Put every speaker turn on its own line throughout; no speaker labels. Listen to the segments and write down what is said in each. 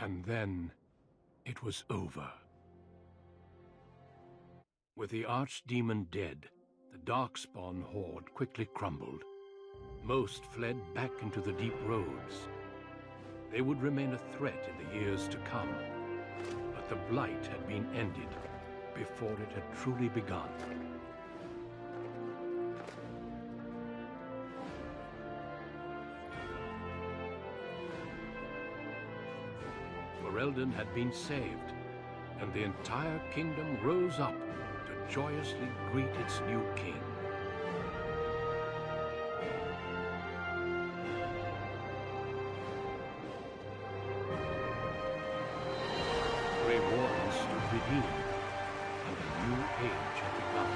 And then it was over. With the archdemon dead, the Darkspawn horde quickly crumbled. Most fled back into the deep roads. They would remain a threat in the years to come, but the blight had been ended before it had truly begun. Ferelden had been saved, and the entire kingdom rose up to joyously greet its new king. Grey Wardens stood redeemed, and a new age had begun.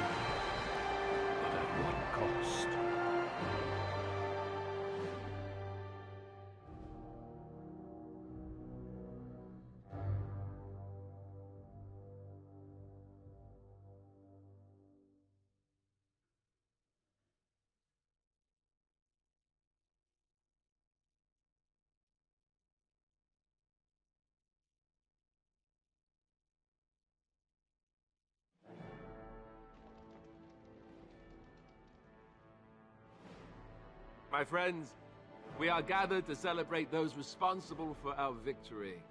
But at what cost?
My friends, we are gathered to celebrate those responsible for our victory.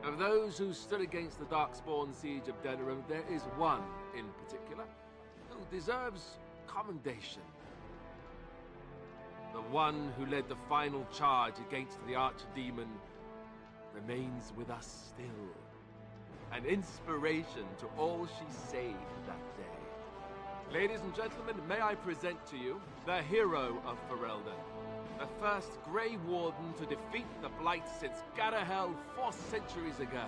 Of those who stood against the Darkspawn siege of Denerim, there is one in particular who deserves commendation. The one who led the final charge against the Archdemon remains with us still. An inspiration to all she saved that day. Ladies and gentlemen, may I present to you the hero of Ferelden, the first Grey Warden to defeat the Blight since Garahel 4 centuries ago.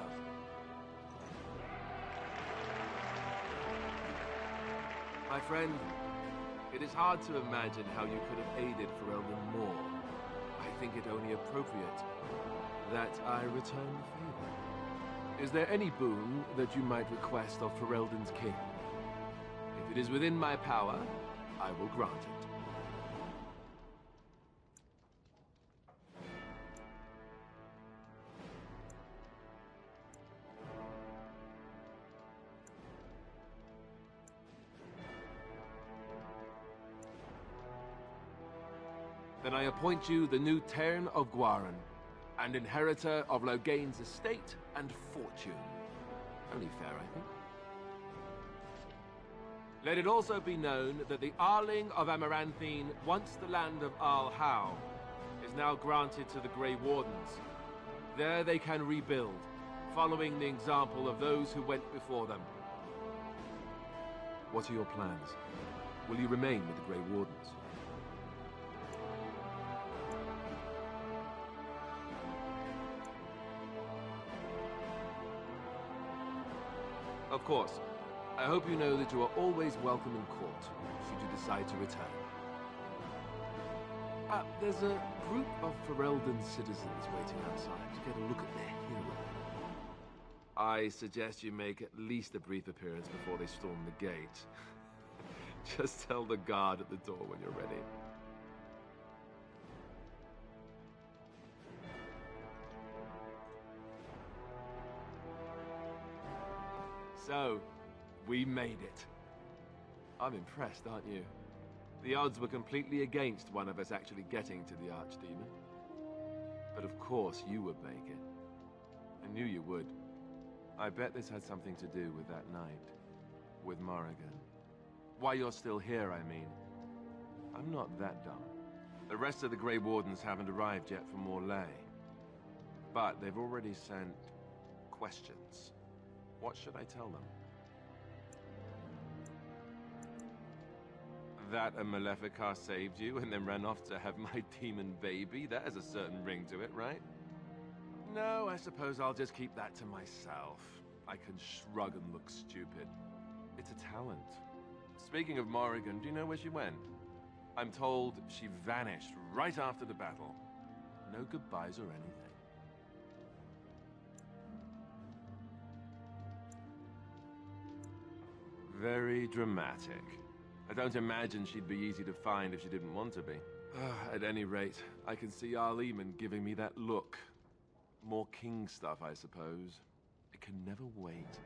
My friend, it is hard to imagine how you could have aided Ferelden more. I think it only appropriate that I return the favor. Is there any boon that you might request of Ferelden's king? If it is within my power, I will grant it. Then I appoint you the new Tairn of Dwarven, and inheritor of Loghain's estate and fortune. Only fair, I think. Let it also be known that the Arling of Amaranthine, once the land of Arl Howe, is now granted to the Grey Wardens. There they can rebuild, following the example of those who went before them. What are your plans? Will you remain with the Grey Wardens? Of course. I hope you know that you are always welcome in court, should you decide to return. There's a group of Ferelden citizens waiting outside to get a look at their hero. I suggest you make at least a brief appearance before they storm the gate. Just tell the guard at the door when you're ready. So, we made it. I'm impressed, aren't you? The odds were completely against one of us actually getting to the Archdemon. But of course you would make it. I knew you would. I bet this had something to do with that night. With Morrigan. Why you're still here, I mean. I'm not that dumb. The rest of the Grey Wardens haven't arrived yet from Morlaix. But they've already sent questions. What should I tell them? That a Maleficar saved you and then ran off to have my demon baby? That has a certain ring to it, right? No, I suppose I'll just keep that to myself. I can shrug and look stupid. It's a talent. Speaking of Morrigan, do you know where she went? I'm told she vanished right after the battle. No goodbyes or anything. Very dramatic. I don't imagine she'd be easy to find if she didn't want to be. At any rate, I can see Arleman giving me that look. More king stuff, I suppose. It can never wait.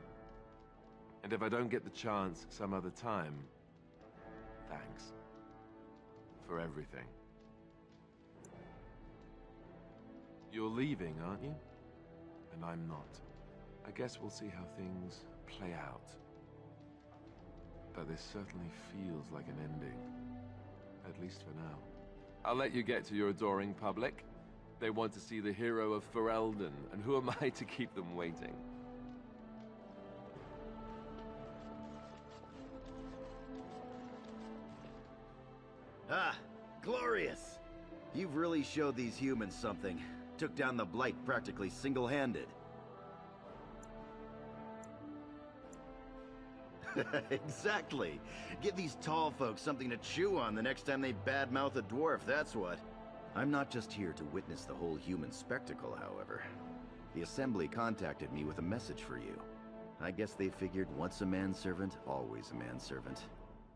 And if I don't get the chance some other time, thanks. For everything. You're leaving, aren't you? And I'm not. I guess we'll see how things play out. But this certainly feels like an ending. At least for now. I'll let you get to your adoring public. They want to see the hero of Ferelden, and who am I to keep them waiting?
Ah, glorious! You've really showed these humans something. Took down the Blight practically single-handed. Exactly. Give these tall folks something to chew on the next time they badmouth a dwarf, that's what. I'm not just here to witness the whole human spectacle, however. The Assembly contacted me with a message for you. I guess they figured once a manservant, always a manservant.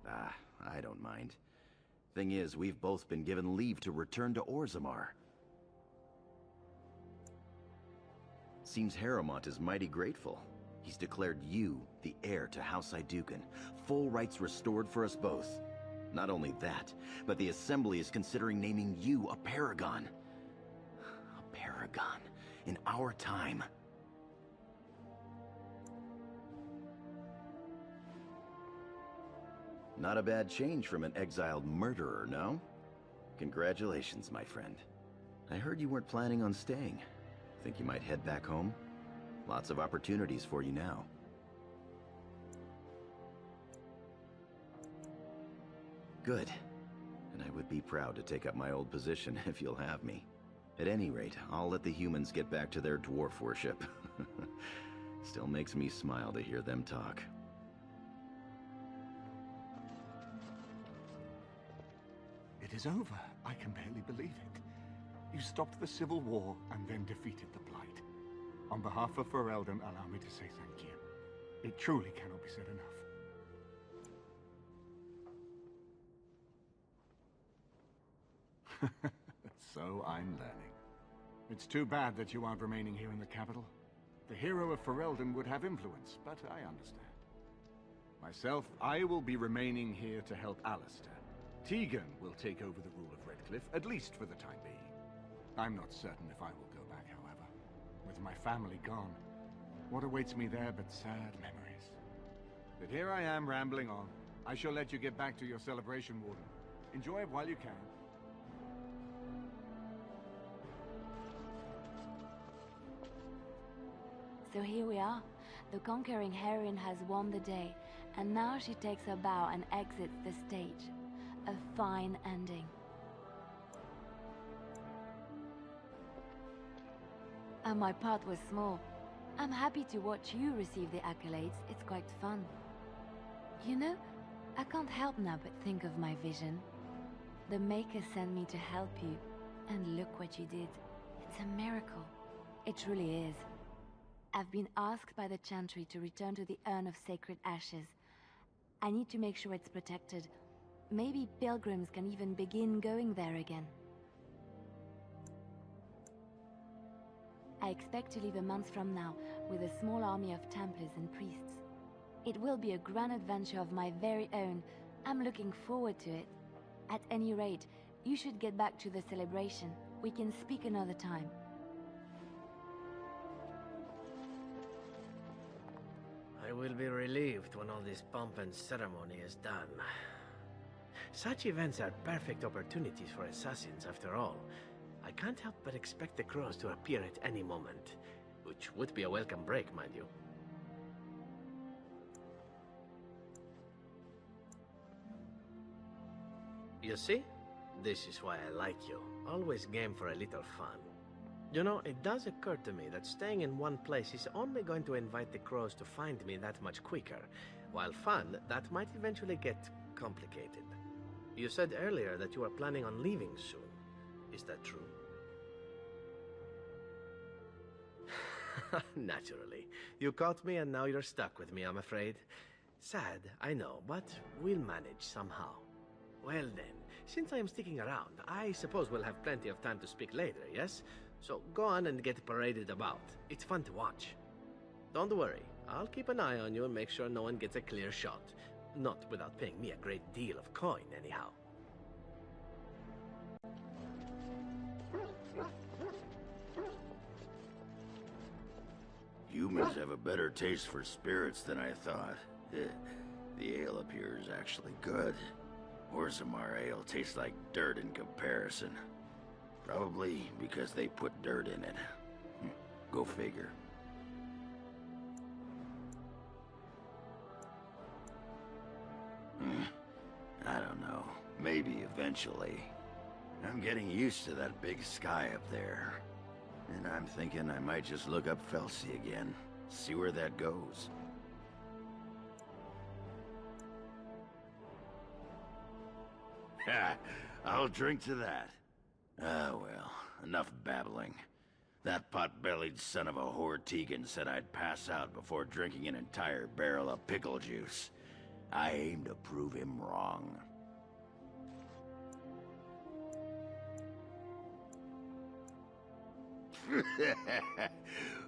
Ah, I don't mind. Thing is, we've both been given leave to return to Orzammar. Seems Harrowmont is mighty grateful. He's declared you the heir to House Iduken. Full rights restored for us both. Not only that, but the Assembly is considering naming you a Paragon. A Paragon in our time. Not a bad change from an exiled murderer, no? Congratulations, my friend. I heard you weren't planning on staying. Think you might head back home? Lots of opportunities for you now. Good. And I would be proud to take up my old position if you'll have me. At any rate, I'll let the humans get back to their dwarf worship. Still makes me smile to hear them talk.
It is over. I can barely believe it. You stopped the Civil War and then defeated the Blight. On behalf of Ferelden, allow me to say thank you. It truly cannot be said enough. So I'm learning. It's too bad that you aren't remaining here in the capital. The hero of Ferelden would have influence, but I understand. Myself, I will be remaining here to help Alistair. Tegan will take over the rule of Redcliffe, at least for the time being. I'm not certain if I will go back, however. With my family gone, what awaits me there but sad memories? But here I am rambling on. I shall let you get back to your celebration, Warden. Enjoy it while you can.
So here we are. The conquering heroine has won the day, and now she takes her bow and exits the stage. A fine ending. And my part was small. I'm happy to watch you receive the accolades. It's quite fun. You know, I can't help now but think of my vision. The Maker sent me to help you, and look what you did. It's a miracle. It truly is. I've been asked by the Chantry to return to the Urn of Sacred Ashes. I need to make sure it's protected. Maybe pilgrims can even begin going there again. I expect to leave a month from now with a small army of Templars and priests. It will be a grand adventure of my very own. I'm looking forward to it. At any rate, you should get back to the celebration. We can speak another time.
I will be relieved when all this pomp and ceremony is done. Such events are perfect opportunities for assassins, after all. I can't help but expect the crows to appear at any moment, which would be a welcome break, mind you. You see? This is why I like you. Always game for a little fun. You know, it does occur to me that staying in one place is only going to invite the crows to find me that much quicker, while fun, that might eventually get complicated. You said earlier that you are planning on leaving soon. Is that true? Naturally. You caught me and now you're stuck with me, I'm afraid. Sad, I know, but we'll manage somehow. Well then, since I am sticking around, I suppose we'll have plenty of time to speak later, yes? So go on and get paraded about. It's fun to watch. Don't worry, I'll keep an eye on you and make sure no one gets a clear shot. Not without paying me a great deal of coin, anyhow.
Humans have a better taste for spirits than I thought. The ale up here is actually good. Orzammar ale tastes like dirt in comparison. Probably because they put dirt in it. Go figure. I don't know. Maybe eventually. I'm getting used to that big sky up there. And I'm thinking I might just look up Felsi again. See where that goes. Ha! I'll drink to that. Ah, well, enough babbling. That pot-bellied son of a whore Tegan said I'd pass out before drinking an entire barrel of pickle juice. I aim to prove him wrong.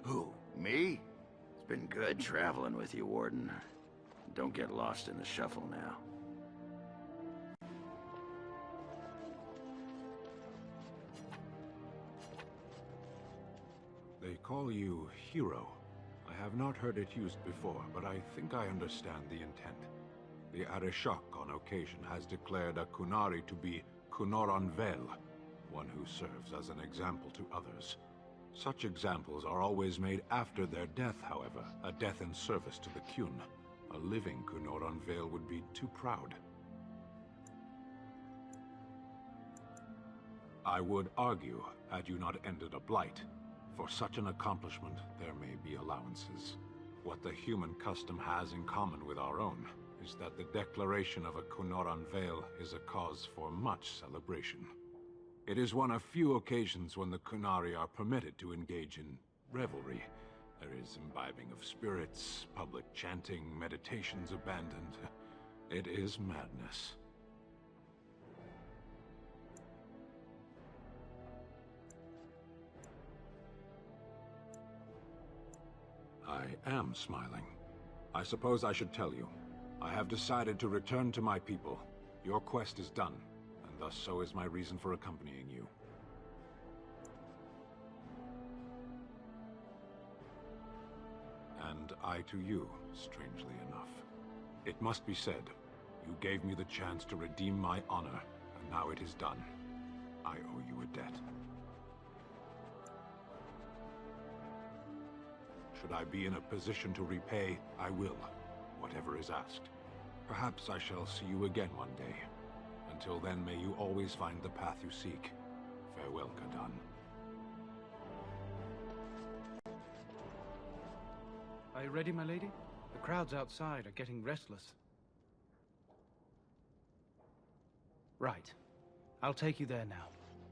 Who, me? It's been good traveling with you, Warden. Don't get lost in the shuffle now.
They call you Hero. I have not heard it used before, but I think I understand the intent. The Arishok on occasion has declared a Kunari to be Kunoran Vel, one who serves as an example to others. Such examples are always made after their death, however, a death in service to the Kyun. A living Kunoran Vel would be too proud. I would argue, had you not ended a blight, for such an accomplishment there may be allowances. What the human custom has in common with our own is that the declaration of a Kunoran Vel is a cause for much celebration. It is one of few occasions when the Kunari are permitted to engage in revelry. There is imbibing of spirits, public chanting, meditations abandoned. It is madness. I am smiling. I suppose I should tell you. I have decided to return to my people. Your quest is done, and thus so is my reason for accompanying you. And I to you, strangely enough. It must be said, you gave me the chance to redeem my honor, and now it is done. I owe you a debt. Should I be in a position to repay, I will, whatever is asked. Perhaps I shall see you again one day. Until then, may you always find the path you seek. Farewell, Kadan.
Are you ready, my lady? The crowds outside are getting restless. Right. I'll take you there now.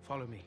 Follow me.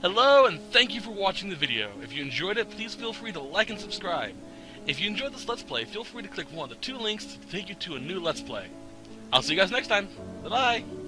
Hello, and thank you for watching the video. If you enjoyed it, please feel free to like and subscribe. If you enjoyed this Let's Play, feel free to click one of the 2 links to take you to a new Let's Play. I'll see you guys next time. Bye-bye!